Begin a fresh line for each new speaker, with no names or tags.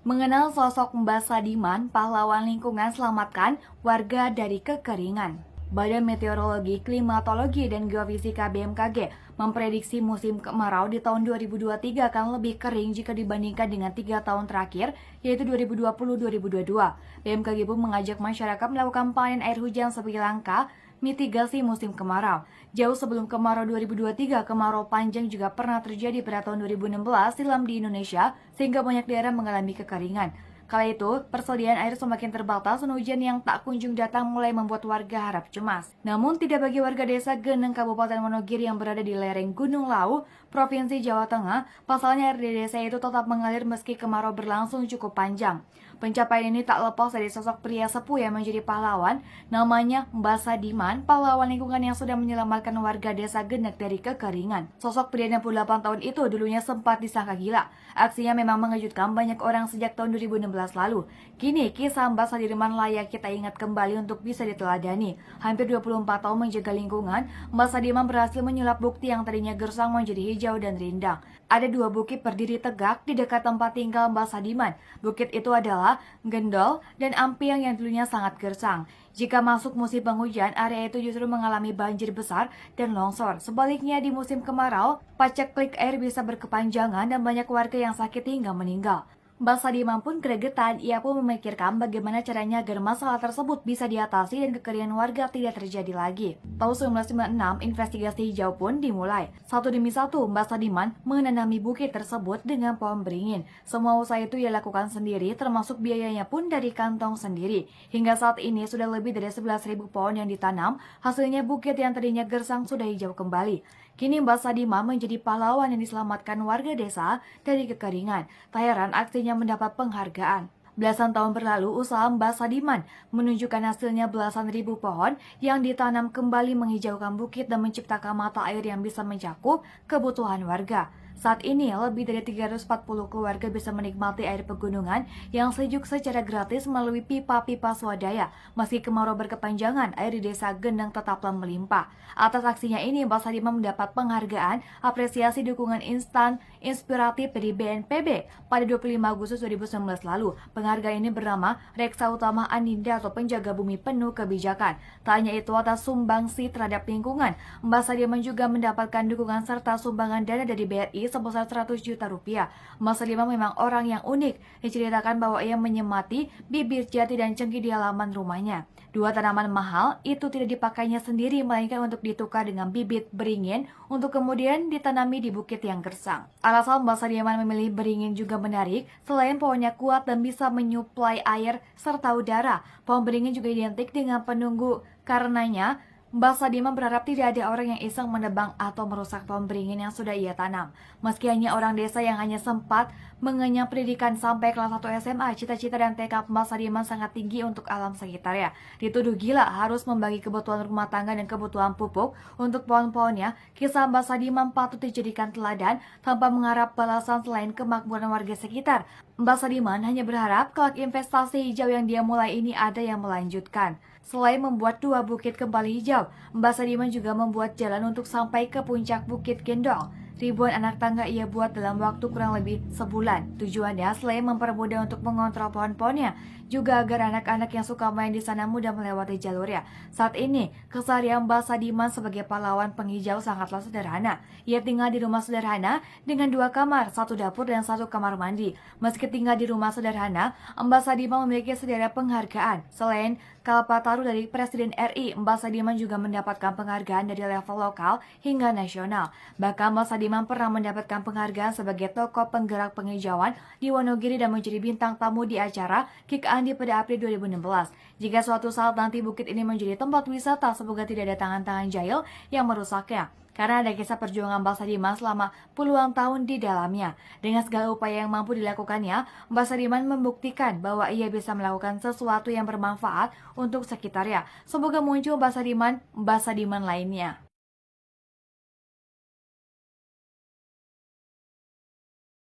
Mengenal sosok Mbah Sadiman, pahlawan lingkungan selamatkan warga dari kekeringan. Badan Meteorologi, Klimatologi, dan Geofisika BMKG memprediksi musim kemarau di tahun 2023 akan lebih kering jika dibandingkan dengan 3 tahun terakhir, yaitu 2020-2022. BMKG pun mengajak masyarakat melakukan panen air hujan sebagai langkah mitigasi musim kemarau. Jauh sebelum kemarau 2023, kemarau panjang juga pernah terjadi pada tahun 2016 silam di Indonesia, sehingga banyak daerah mengalami kekeringan. Kala itu, persediaan air semakin terbatas dan hujan yang tak kunjung datang mulai membuat warga harap cemas. Namun tidak bagi warga desa Geneng, Kabupaten Wonogiri yang berada di lereng Gunung Lawu, Provinsi Jawa Tengah. Pasalnya air di desa itu tetap mengalir meski kemarau berlangsung cukup panjang. Pencapaian ini tak lepas dari sosok pria sepuh yang menjadi pahlawan, namanya Mbah Sadiman, pahlawan lingkungan yang sudah menyelamatkan warga desa Geneng dari kekeringan. Sosok pria 68 tahun itu dulunya sempat disangka gila. Aksinya memang mengejutkan banyak orang sejak tahun 2016 lalu. Kini, kisah Mbah Sadiman layak kita ingat kembali untuk bisa diteladani. Hampir 24 tahun menjaga lingkungan, Mbah Sadiman berhasil menyulap bukti yang tadinya gersang menjadi hijau dan rindang. Ada 2 bukit berdiri tegak di dekat tempat tinggal Mbah Sadiman. Bukit itu adalah Gendol dan Ampiang yang dulunya sangat gersang. Jika masuk musim penghujan, area itu justru mengalami banjir besar dan longsor. Sebaliknya di musim kemarau, paceklik air bisa berkepanjangan dan banyak warga yang sakit hingga meninggal. Mbah Sadiman pun gregetan, ia pun memikirkan bagaimana caranya agar masalah tersebut bisa diatasi dan kekeringan warga tidak terjadi lagi. Tahun 1996, investigasi hijau pun dimulai. Satu demi satu, Mbah Sadiman menanami bukit tersebut dengan pohon beringin. Semua usaha itu ia lakukan sendiri, termasuk biayanya pun dari kantong sendiri. Hingga saat ini sudah lebih dari 11.000 pohon yang ditanam, hasilnya bukit yang tadinya gersang sudah hijau kembali. Kini Mbah Sadiman menjadi pahlawan yang diselamatkan warga desa dari kekeringan. Tak heran aksinya mendapat penghargaan. Belasan tahun berlalu, usaha Mbah Sadiman menunjukkan hasilnya belasan ribu pohon yang ditanam kembali menghijaukan bukit dan menciptakan mata air yang bisa mencakup kebutuhan warga. Saat ini, lebih dari 340 keluarga bisa menikmati air pegunungan yang sejuk secara gratis melalui pipa-pipa swadaya. Meski kemarau berkepanjangan, air di desa Geneng tetaplah melimpah. Atas aksinya ini, Mbah Sadiman mendapat penghargaan apresiasi dukungan instan inspiratif dari BNPB pada 25 Agustus 2019 lalu. Penghargaan ini bernama Reksa Utama Aninda atau Penjaga Bumi Penuh Kebijakan. Tak hanya itu, atas sumbangsi terhadap lingkungan, Mbah Sadiman juga mendapatkan dukungan serta sumbangan dana dari BRI sebesar 100 juta rupiah. Mbah Sadiman memang orang yang unik. Diceritakan bahwa ia menyemati bibit jati dan cengkih di halaman rumahnya. 2 tanaman mahal itu tidak dipakainya sendiri, melainkan untuk ditukar dengan bibit beringin untuk kemudian ditanami di bukit yang gersang. Alasan Mbah Sadiman memilih beringin juga menarik. Selain pohonnya kuat dan bisa menyuplai air serta udara, pohon beringin juga identik dengan penunggu. Karenanya, Mbah Sadiman berharap tidak ada orang yang iseng menebang atau merusak pohon beringin yang sudah ia tanam. Meski hanya orang desa yang hanya sempat mengenyam pendidikan sampai kelas 1 SMA, cita-cita dan tekad Mbah Sadiman sangat tinggi untuk alam sekitarnya. Dituduh gila harus membagi kebutuhan rumah tangga dan kebutuhan pupuk untuk pohon-pohonnya, kisah Mbah Sadiman patut dijadikan teladan tanpa mengharap balasan selain kemakmuran warga sekitar. Mbah Sadiman hanya berharap kelak investasi hijau yang dia mulai ini ada yang melanjutkan. Selain membuat 2 bukit kembali hijau, Mbah Sadiman juga membuat jalan untuk sampai ke puncak Bukit Gendol. Ribuan anak tangga ia buat dalam waktu kurang lebih sebulan. Tujuannya selain mempermudah untuk mengontrol pohon-pohonnya, juga agar anak-anak yang suka main di sana mudah melewati jalurnya. Saat ini, keseharian Mbah Sadiman sebagai pahlawan penghijau sangatlah sederhana. Ia tinggal di rumah sederhana dengan 2 kamar, 1 dapur dan 1 kamar mandi. Meski tinggal di rumah sederhana, Mbah Sadiman memiliki sederet penghargaan. Selain Kalpataru dari Presiden RI, Mbah Sadiman juga mendapatkan penghargaan dari level lokal hingga nasional. Bahkan Mbah Sadiman pernah mendapatkan penghargaan sebagai tokoh penggerak penghijauan di Wonogiri dan menjadi bintang tamu di acara Kick Andi pada April 2016. Jika suatu saat nanti bukit ini menjadi tempat wisata, semoga tidak ada tangan-tangan jahil yang merusaknya. Karena ada kisah perjuangan Mbah Sadiman selama puluhan tahun di dalamnya. Dengan segala upaya yang mampu dilakukannya, Mbah Sadiman membuktikan bahwa ia bisa melakukan sesuatu yang bermanfaat untuk sekitarnya. Semoga muncul Mbah Sadiman lainnya.